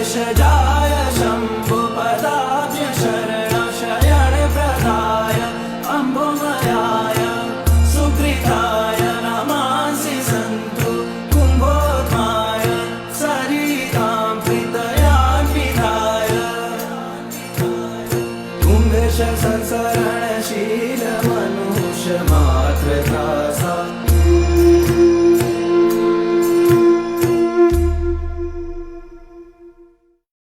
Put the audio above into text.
भेषजाय शम्भुपदाब्ज शरणशयनप्रदाय अम्बुमयाय सुकृताय नमांसि सन्तु कुम्भोद्माय सरितां प्रीतयान्विताय कुम्भेश संसार